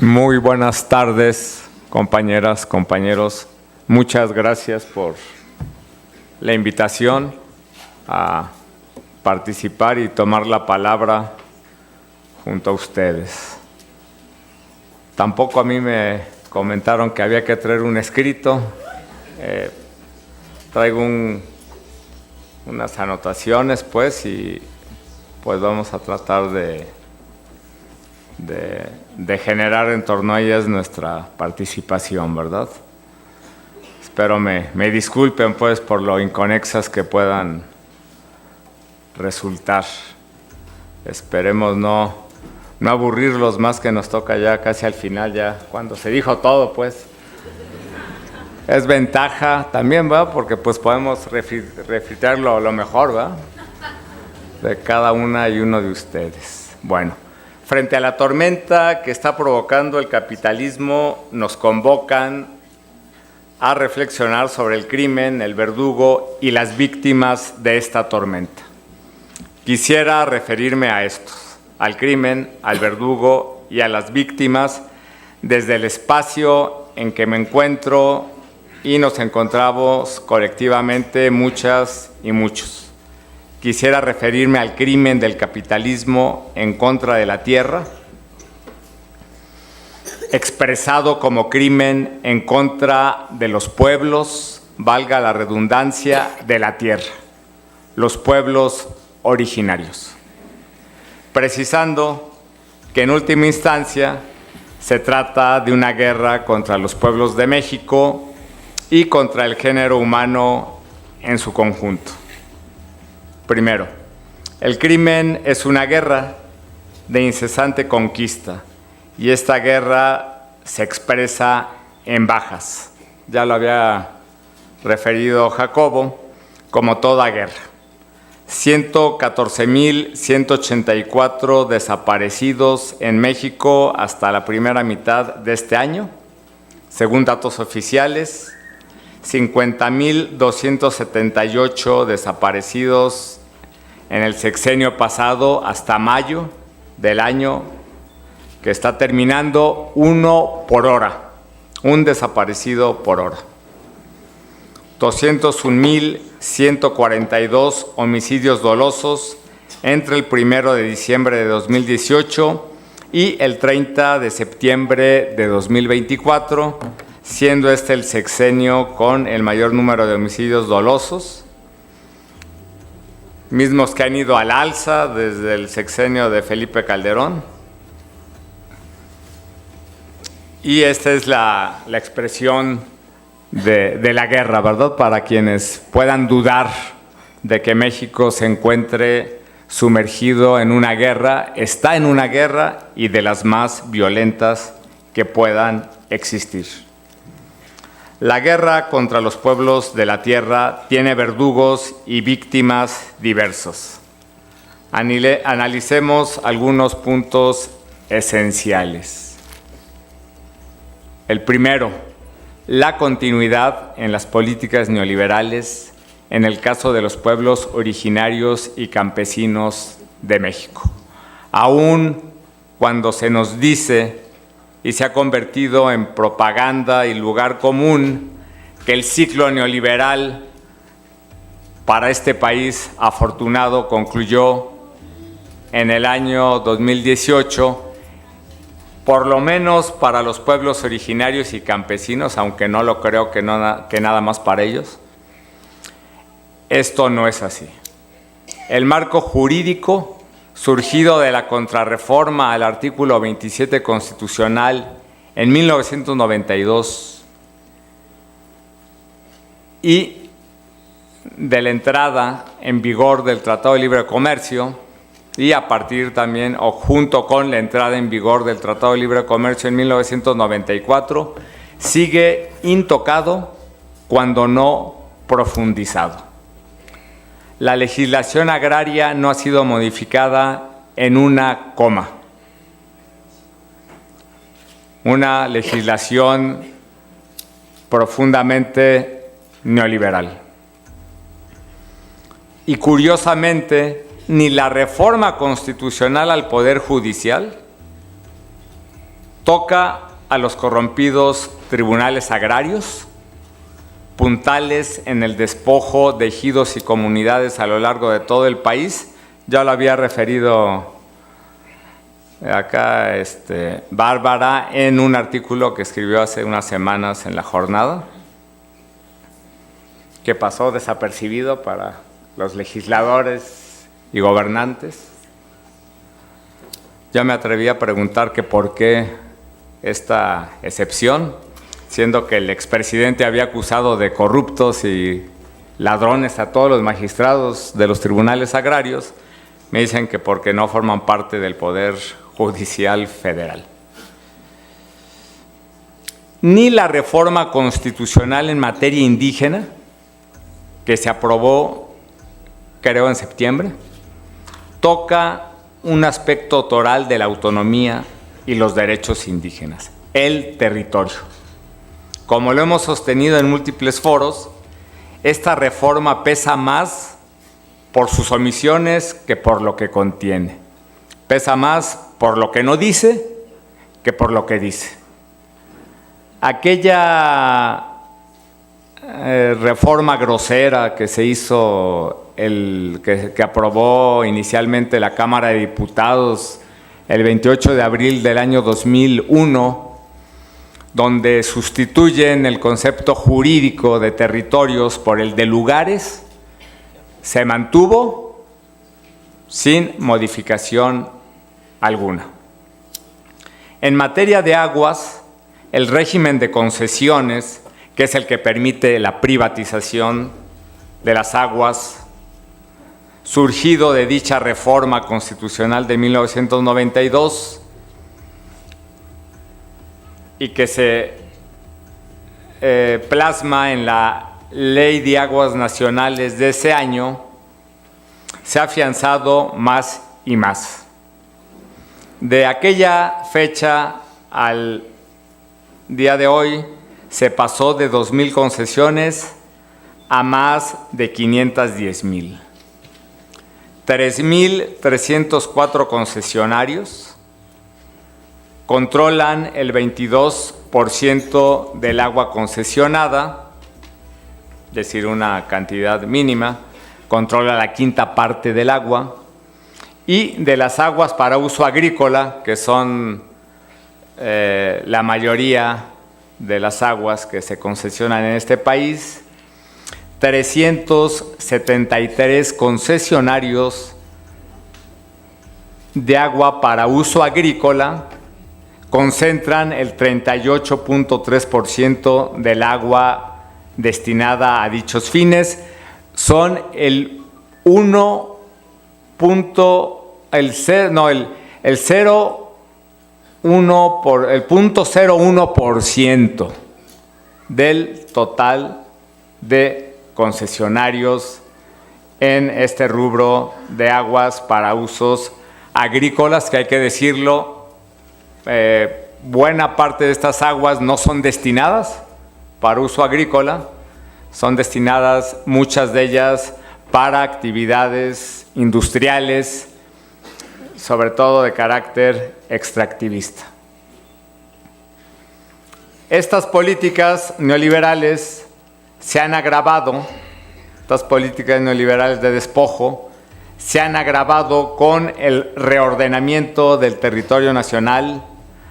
Muy buenas tardes, compañeras, compañeros. Muchas gracias por la invitación a participar y tomar la palabra junto a ustedes. Tampoco a mí me comentaron que había que traer un escrito. Traigo unas anotaciones, pues, y pues vamos a tratar de generar en torno a ellas nuestra participación, ¿verdad? Espero me disculpen, pues, por lo inconexas que puedan resultar. Esperemos no aburrirlos más, que nos toca ya casi al final, ya cuando se dijo todo, pues. Es ventaja también, ¿verdad? Porque pues podemos refritar lo mejor, ¿verdad? De cada una y uno de ustedes. Bueno, frente a la tormenta que está provocando el capitalismo, nos convocan a reflexionar sobre el crimen, el verdugo y las víctimas de esta tormenta. Quisiera referirme a estos, al crimen, al verdugo y a las víctimas, desde el espacio en que me encuentro y nos encontramos colectivamente muchas y muchos. Quisiera referirme al crimen del capitalismo en contra de la tierra, expresado como crimen en contra de los pueblos, valga la redundancia, de la tierra, los pueblos originarios. Precisando que en última instancia se trata de una guerra contra los pueblos de México y contra el género humano en su conjunto. Primero, el crimen es una guerra de incesante conquista y esta guerra se expresa en bajas. Ya lo había referido Jacobo, como toda guerra. 114,184 desaparecidos en México hasta la primera mitad de este año, según datos oficiales. 50,278 desaparecidos en el sexenio pasado hasta mayo del año que está terminando, uno por hora, un desaparecido por hora. 201,142 homicidios dolosos entre el 1 de diciembre de 2018 y el 30 de septiembre de 2024, siendo este el sexenio con el mayor número de homicidios dolosos, mismos que han ido al alza desde el sexenio de Felipe Calderón. Y esta es la expresión de la guerra, ¿verdad? Para quienes puedan dudar de que México se encuentre sumergido en una guerra, está en una guerra y de las más violentas que puedan existir. La guerra contra los pueblos de la tierra tiene verdugos y víctimas diversos. Analicemos algunos puntos esenciales. El primero, la continuidad en las políticas neoliberales en el caso de los pueblos originarios y campesinos de México. Aún cuando se nos dice y se ha convertido en propaganda y lugar común que el ciclo neoliberal para este país afortunado concluyó en el año 2018, por lo menos para los pueblos originarios y campesinos, aunque no lo creo que nada más para ellos. Esto no es así. El marco jurídico surgido de la contrarreforma al artículo 27 constitucional en 1992 y de la entrada en vigor del Tratado de Libre Comercio, y a partir también o junto con la entrada en vigor del Tratado de Libre Comercio en 1994, sigue intocado cuando no profundizado. La legislación agraria no ha sido modificada en una coma. Una legislación profundamente neoliberal. Y curiosamente, ni la reforma constitucional al Poder Judicial, toca a los corrompidos tribunales agrarios, puntales en el despojo de ejidos y comunidades a lo largo de todo el país. Ya lo había referido acá Bárbara en un artículo que escribió hace unas semanas en La Jornada, que pasó desapercibido para los legisladores y gobernantes. Ya me atreví a preguntar que por qué esta excepción, siendo que el expresidente había acusado de corruptos y ladrones a todos los magistrados de los tribunales agrarios. Me dicen que porque no forman parte del Poder Judicial Federal. Ni la reforma constitucional en materia indígena, que se aprobó, creo, en septiembre, toca un aspecto toral de la autonomía y los derechos indígenas, el territorio. Como lo hemos sostenido en múltiples foros, esta reforma pesa más por sus omisiones que por lo que contiene. Pesa más por lo que no dice que por lo que dice. Aquella reforma grosera que se hizo, que aprobó inicialmente la Cámara de Diputados el 28 de abril del año 2001, donde sustituyen el concepto jurídico de territorios por el de lugares, se mantuvo sin modificación alguna. En materia de aguas, el régimen de concesiones, que es el que permite la privatización de las aguas, surgido de dicha reforma constitucional de 1992 y que se plasma en la Ley de Aguas Nacionales de ese año, se ha afianzado más y más. De aquella fecha al día de hoy, se pasó de 2,000 concesiones a más de 510,000. 3,304 concesionarios controlan el 22% del agua concesionada, es decir, una cantidad mínima, controla la quinta parte del agua, y de las aguas para uso agrícola, que son la mayoría de las aguas que se concesionan en este país, 373 concesionarios de agua para uso agrícola concentran el 38.3% del agua destinada a dichos fines. Son el 0.01% del total de concesionarios en este rubro de aguas para usos agrícolas, que hay que decirlo, buena parte de estas aguas no son destinadas para uso agrícola, son destinadas muchas de ellas para actividades industriales, sobre todo de carácter extractivista. Estas políticas neoliberales se han agravado, estas políticas neoliberales de despojo, se han agravado con el reordenamiento del territorio nacional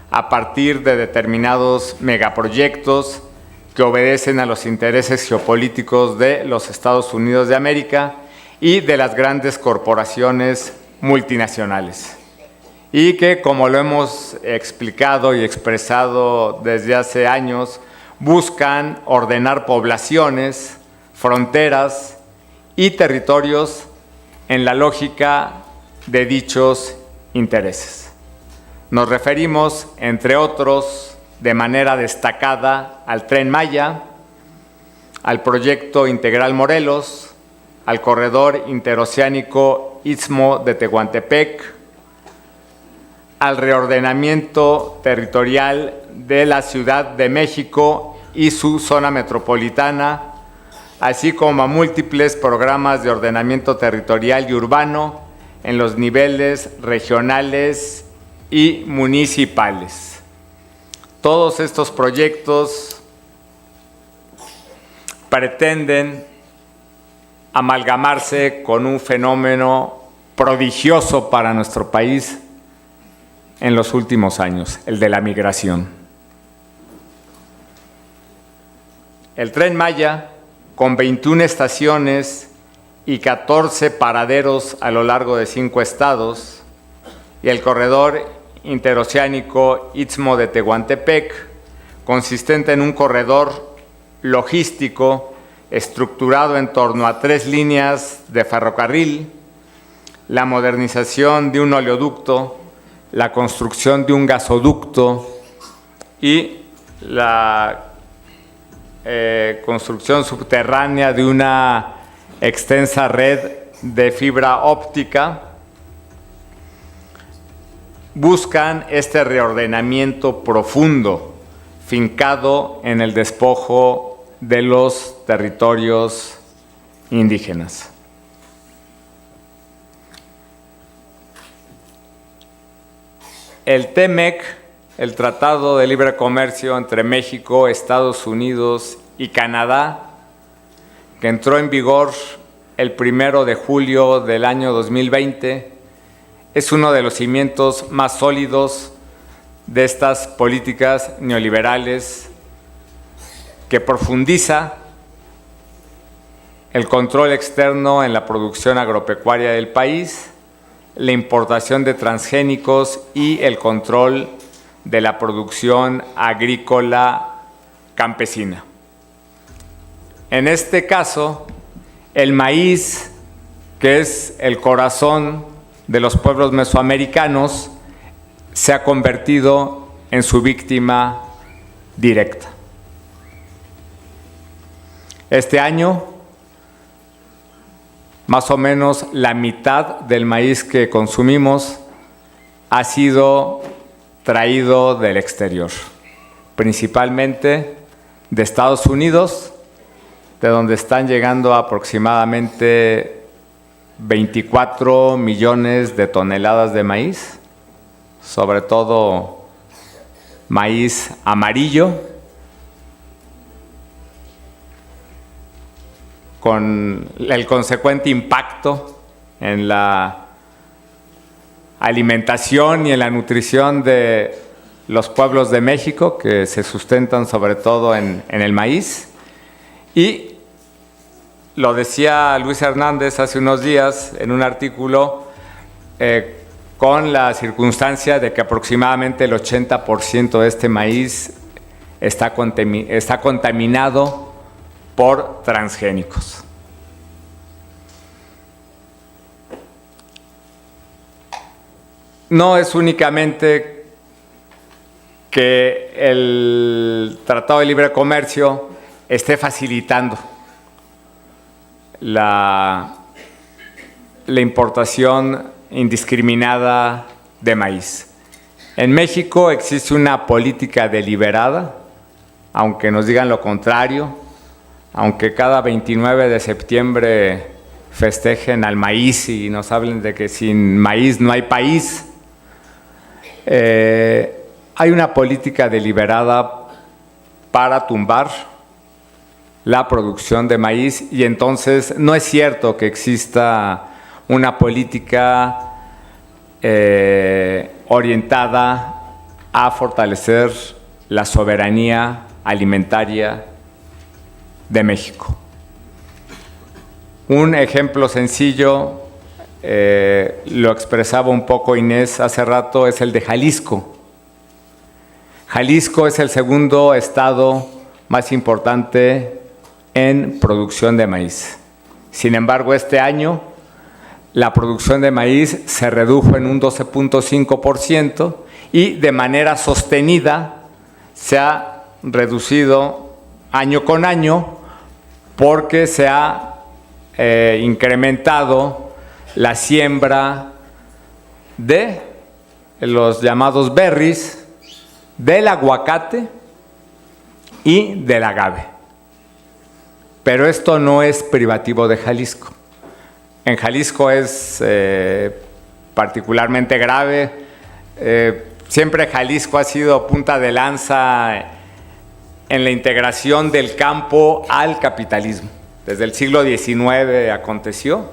a partir de determinados megaproyectos que obedecen a los intereses geopolíticos de los Estados Unidos de América y de las grandes corporaciones multinacionales. Y que, como lo hemos explicado y expresado desde hace años, buscan ordenar poblaciones, fronteras y territorios en la lógica de dichos intereses. Nos referimos, entre otros, de manera destacada al Tren Maya, al Proyecto Integral Morelos, al Corredor Interoceánico Istmo de Tehuantepec, al reordenamiento territorial de la Ciudad de México y su zona metropolitana, así como a múltiples programas de ordenamiento territorial y urbano en los niveles regionales y municipales. Todos estos proyectos pretenden amalgamarse con un fenómeno prodigioso para nuestro país en los últimos años, el de la migración. El Tren Maya, con 21 estaciones y 14 paraderos a lo largo de 5 estados, y el corredor interoceánico Istmo de Tehuantepec, consistente en un corredor logístico estructurado en torno a 3 líneas de ferrocarril, la modernización de un oleoducto, la construcción de un gasoducto y la construcción subterránea de una extensa red de fibra óptica, buscan este reordenamiento profundo, fincado en el despojo de los territorios indígenas. El TEMEC, el Tratado de Libre Comercio entre México, Estados Unidos y Canadá, que entró en vigor el 1 de julio del año 2020, es uno de los cimientos más sólidos de estas políticas neoliberales que profundiza el control externo en la producción agropecuaria del país, la importación de transgénicos y el control de la producción agrícola campesina. En este caso, el maíz, que es el corazón de los pueblos mesoamericanos, se ha convertido en su víctima directa. Este año, más o menos la mitad del maíz que consumimos ha sido traído del exterior, principalmente de Estados Unidos, de donde están llegando aproximadamente 24 millones de toneladas de maíz, sobre todo maíz amarillo, con el consecuente impacto en la alimentación y en la nutrición de los pueblos de México, que se sustentan sobre todo en el maíz. Y lo decía Luis Hernández hace unos días en un artículo, con la circunstancia de que aproximadamente el 80% de este maíz está contaminado por transgénicos. No es únicamente que el Tratado de Libre Comercio esté facilitando la importación indiscriminada de maíz. En México existe una política deliberada, aunque nos digan lo contrario, aunque cada 29 de septiembre festejen al maíz y nos hablen de que sin maíz no hay país. Hay una política deliberada para tumbar la producción de maíz, y entonces no es cierto que exista una política orientada a fortalecer la soberanía alimentaria de México. Un ejemplo sencillo, lo expresaba un poco Inés hace rato, es el de Jalisco. Jalisco es el segundo estado más importante en producción de maíz. Sin embargo, este año la producción de maíz se redujo en un 12.5% y de manera sostenida se ha reducido año con año porque se ha incrementado la siembra de los llamados berries, del aguacate y del agave. Pero esto no es privativo de Jalisco. En Jalisco es particularmente grave. siempre Jalisco ha sido punta de lanza en la integración del campo al capitalismo. Desde el siglo XIX aconteció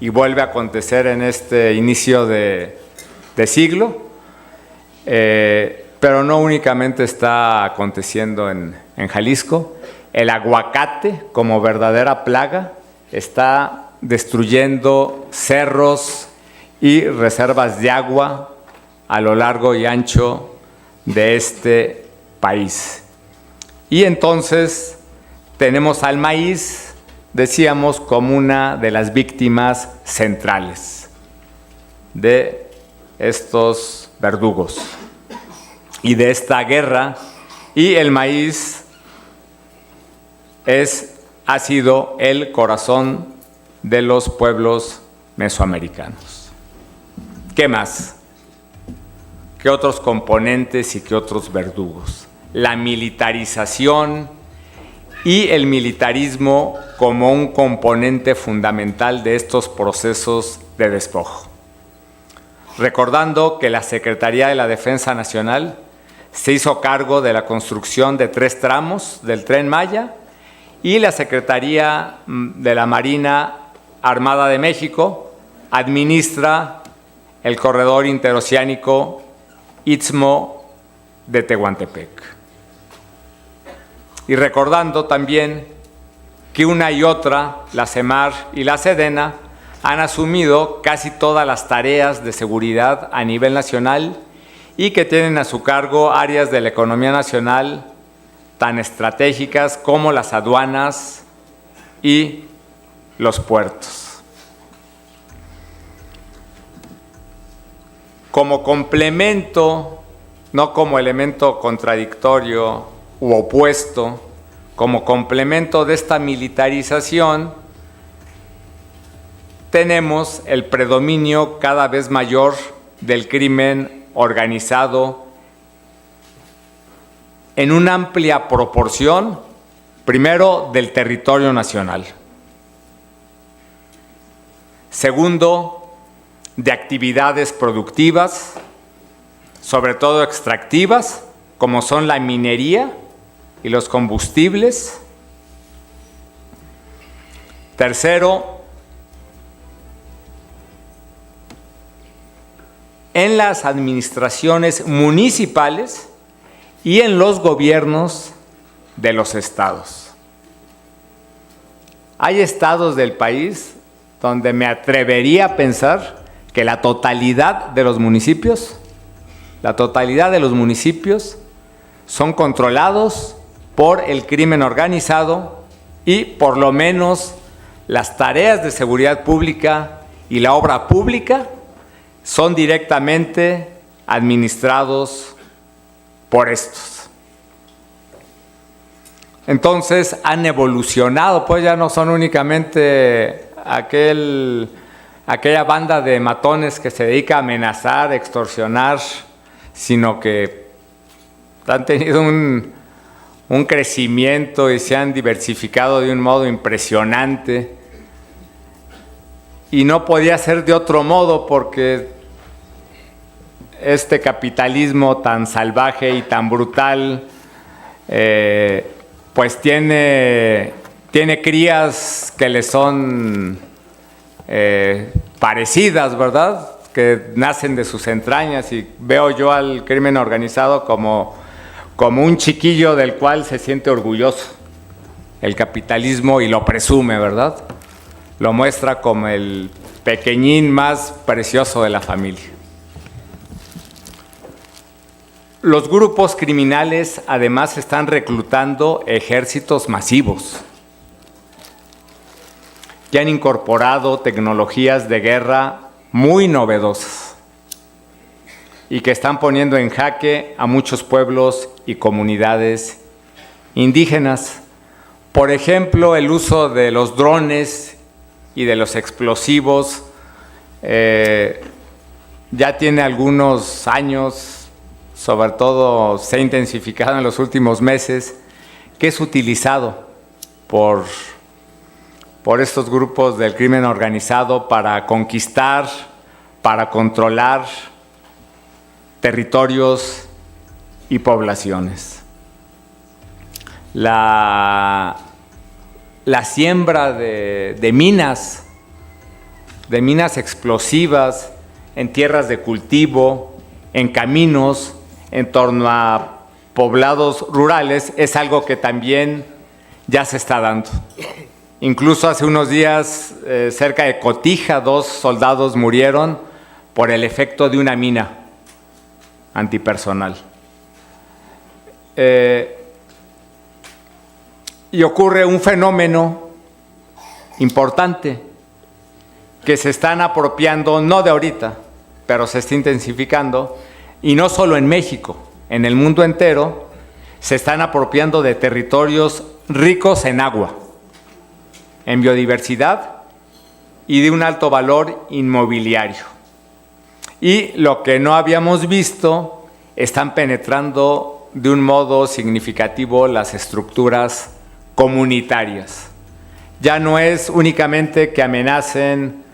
y vuelve a acontecer en este inicio de siglo, pero no únicamente está aconteciendo en Jalisco. El aguacate, como verdadera plaga, está destruyendo cerros y reservas de agua a lo largo y ancho de este país. Y entonces tenemos al maíz, decíamos, como una de las víctimas centrales de estos verdugos y de esta guerra. Y el maíz ha sido el corazón de los pueblos mesoamericanos. ¿Qué más? ¿Qué otros componentes y qué otros verdugos? La militarización y el militarismo como un componente fundamental de estos procesos de despojo. Recordando que la Secretaría de la Defensa Nacional se hizo cargo de la construcción de 3 tramos del Tren Maya y la Secretaría de la Marina Armada de México administra el corredor interoceánico Istmo de Tehuantepec. Y recordando también que una y otra, la CEMAR y la SEDENA, han asumido casi todas las tareas de seguridad a nivel nacional y que tienen a su cargo áreas de la economía nacional tan estratégicas como las aduanas y los puertos. Como complemento, no como elemento contradictorio u opuesto, como complemento de esta militarización, tenemos el predominio cada vez mayor del crimen organizado en una amplia proporción, primero, del territorio nacional. Segundo, de actividades productivas, sobre todo extractivas, como son la minería y los combustibles. Tercero, en las administraciones municipales y en los gobiernos de los estados. Hay estados del país donde me atrevería a pensar que la totalidad de los municipios son controlados por el crimen organizado y por lo menos las tareas de seguridad pública y la obra pública son directamente administrados por estos. Entonces han evolucionado, pues ya no son únicamente aquella banda de matones que se dedica a amenazar, extorsionar, sino que han tenido un crecimiento y se han diversificado de un modo impresionante. Y no podía ser de otro modo porque este capitalismo tan salvaje y tan brutal, pues tiene crías que le son parecidas, ¿verdad? Que nacen de sus entrañas, y veo yo al crimen organizado como un chiquillo del cual se siente orgulloso el capitalismo y lo presume, ¿verdad? Lo muestra como el pequeñín más precioso de la familia. Los grupos criminales además están reclutando ejércitos masivos que han incorporado tecnologías de guerra muy novedosas y que están poniendo en jaque a muchos pueblos y comunidades indígenas. Por ejemplo, el uso de los drones y de los explosivos ya tiene algunos años, sobre todo se ha intensificado en los últimos meses, que es utilizado por estos grupos del crimen organizado para conquistar, para controlar territorios y poblaciones. La siembra de minas explosivas en tierras de cultivo, en caminos, en torno a poblados rurales, es algo que también ya se está dando. Incluso hace unos días, cerca de Cotija, 2 soldados murieron por el efecto de una mina antipersonal. Y ocurre un fenómeno importante que se están apropiando, no de ahorita, pero se está intensificando, y no solo en México, en el mundo entero, se están apropiando de territorios ricos en agua, en biodiversidad y de un alto valor inmobiliario. Y lo que no habíamos visto, están penetrando de un modo significativo las estructuras comunitarias. Ya no es únicamente que amenacen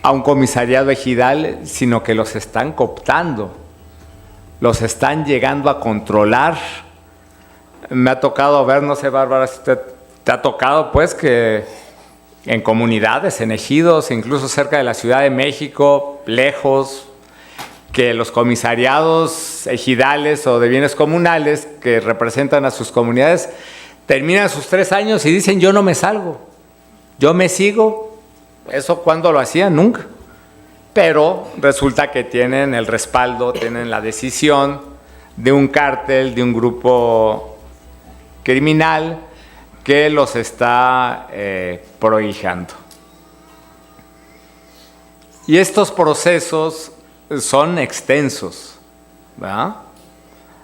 a un comisariado ejidal, sino que los están cooptando, los están llegando a controlar. Me ha tocado ver, no sé, Bárbara, si te ha tocado, pues, que en comunidades, en ejidos, incluso cerca de la Ciudad de México, lejos, que los comisariados ejidales o de bienes comunales que representan a sus comunidades terminan sus 3 años y dicen: yo no me salgo, yo me sigo. ¿Eso cuándo lo hacían? Nunca. Pero resulta que tienen el respaldo, tienen la decisión de un cártel, de un grupo criminal que los está prohijando. Y estos procesos son extensos, ¿verdad?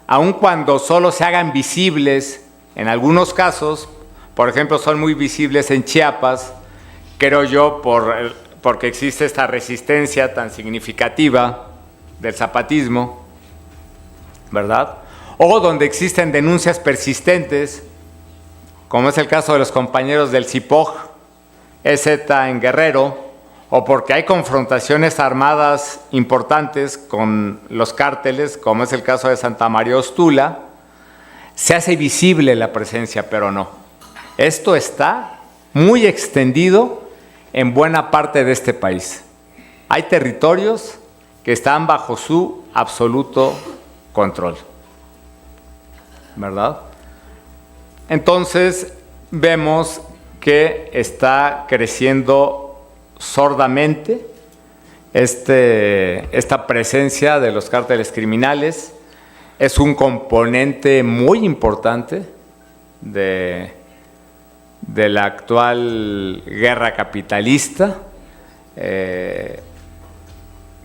Aun cuando solo se hagan visibles, en algunos casos, por ejemplo, son muy visibles en Chiapas, creo yo, porque existe esta resistencia tan significativa del zapatismo, ¿verdad? O donde existen denuncias persistentes, como es el caso de los compañeros del CIPOG, EZ en Guerrero, o porque hay confrontaciones armadas importantes con los cárteles, como es el caso de Santa María Ostula, se hace visible la presencia, pero no. Esto está muy extendido en buena parte de este país. Hay territorios que están bajo su absoluto control, ¿verdad? Entonces vemos que está creciendo sordamente esta presencia de los cárteles criminales. Es un componente muy importante de la actual guerra capitalista.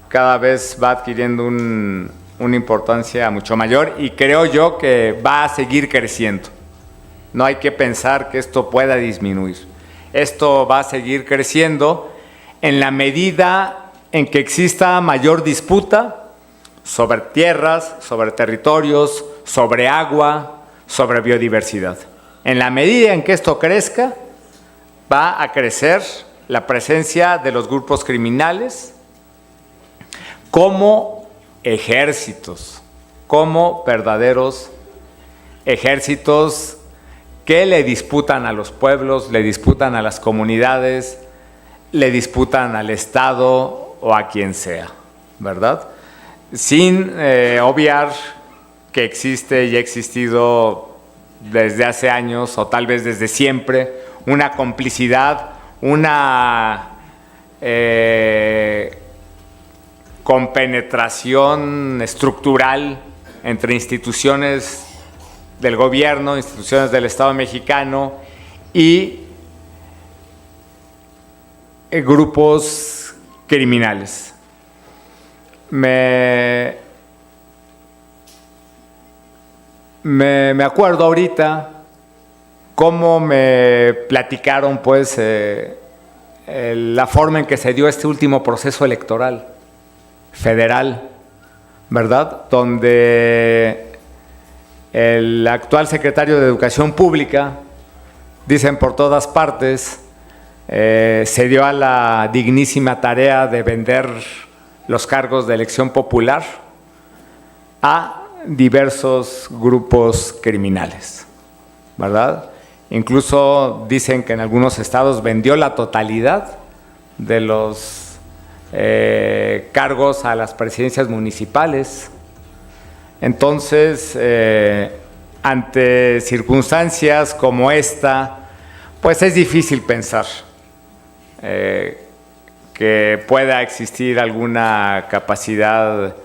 Cada vez va adquiriendo una importancia mucho mayor y creo yo que va a seguir creciendo. No hay que pensar que esto pueda disminuir. Esto va a seguir creciendo en la medida en que exista mayor disputa sobre tierras, sobre territorios, sobre agua, sobre biodiversidad. En la medida en que esto crezca, va a crecer la presencia de los grupos criminales como ejércitos, como verdaderos ejércitos que le disputan a los pueblos, le disputan a las comunidades, le disputan al Estado o a quien sea, ¿verdad? Sin obviar que existe y ha existido desde hace años o tal vez desde siempre una complicidad, una compenetración estructural entre instituciones del gobierno, instituciones del Estado mexicano y grupos criminales. Me acuerdo ahorita cómo me platicaron, pues, la forma en que se dio este último proceso electoral federal, ¿verdad? Donde el actual secretario de Educación Pública, dicen por todas partes, se dio a la dignísima tarea de vender los cargos de elección popular a diversos grupos criminales, ¿verdad? Incluso dicen que en algunos estados vendió la totalidad de los cargos a las presidencias municipales. Entonces, ante circunstancias como esta, pues es difícil pensar que pueda existir alguna capacidad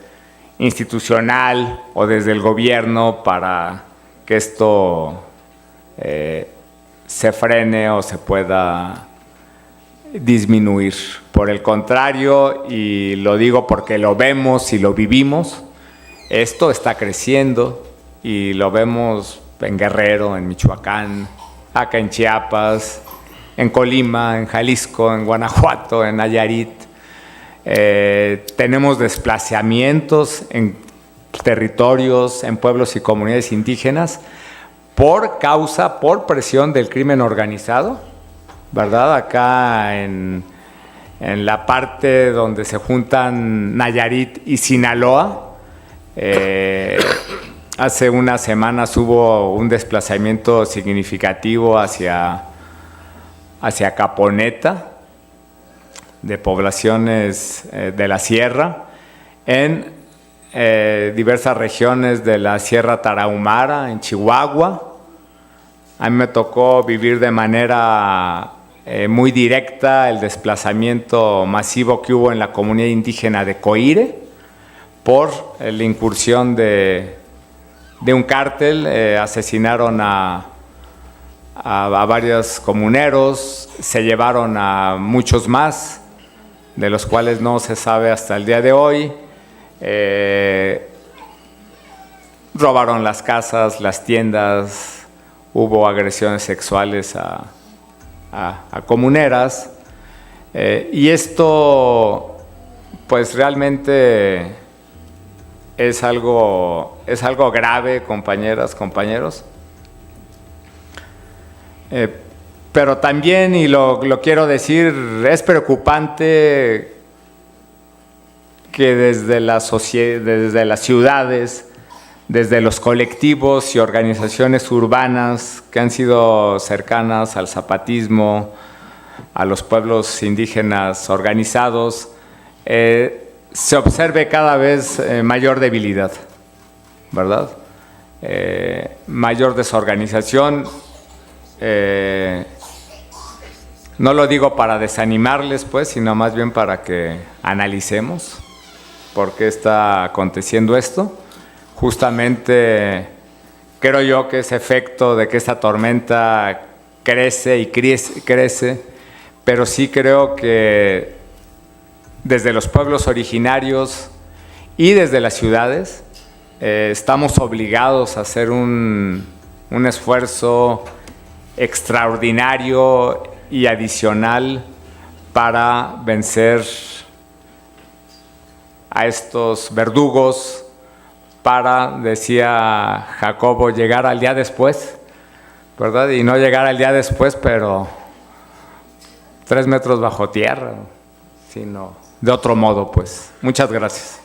institucional o desde el gobierno para que esto se frene o se pueda disminuir. Por el contrario, y lo digo porque lo vemos y lo vivimos, esto está creciendo y lo vemos en Guerrero, en Michoacán, acá en Chiapas, en Colima, en Jalisco, en Guanajuato, en Nayarit. Tenemos desplazamientos en territorios, en pueblos y comunidades indígenas por presión del crimen organizado, ¿verdad? Acá en la parte donde se juntan Nayarit y Sinaloa, hace unas semanas hubo un desplazamiento significativo hacia Caponeta, de poblaciones de la sierra, en diversas regiones de la Sierra Tarahumara, en Chihuahua. A mí me tocó vivir de manera muy directa el desplazamiento masivo que hubo en la comunidad indígena de Coire por la incursión de un cártel. Asesinaron a varios comuneros, se llevaron a muchos más, de los cuales no se sabe hasta el día de hoy. Robaron las casas, las tiendas, hubo agresiones sexuales a comuneras, y esto pues realmente es algo grave, compañeras, compañeros. Pero también, y lo quiero decir, es preocupante que desde las ciudades, desde los colectivos y organizaciones urbanas que han sido cercanas al zapatismo, a los pueblos indígenas organizados, se observe cada vez mayor debilidad, ¿verdad? Mayor desorganización. No lo digo para desanimarles, pues, sino más bien para que analicemos por qué está aconteciendo esto. Justamente creo yo que es efecto de que esta tormenta crece y crece, pero sí creo que desde los pueblos originarios y desde las ciudades estamos obligados a hacer un esfuerzo extraordinario y adicional para vencer a estos verdugos, para, decía Jacobo, llegar al día después, ¿verdad? Y no llegar al día después, pero 3 metros bajo tierra, sino de otro modo, pues. Muchas gracias.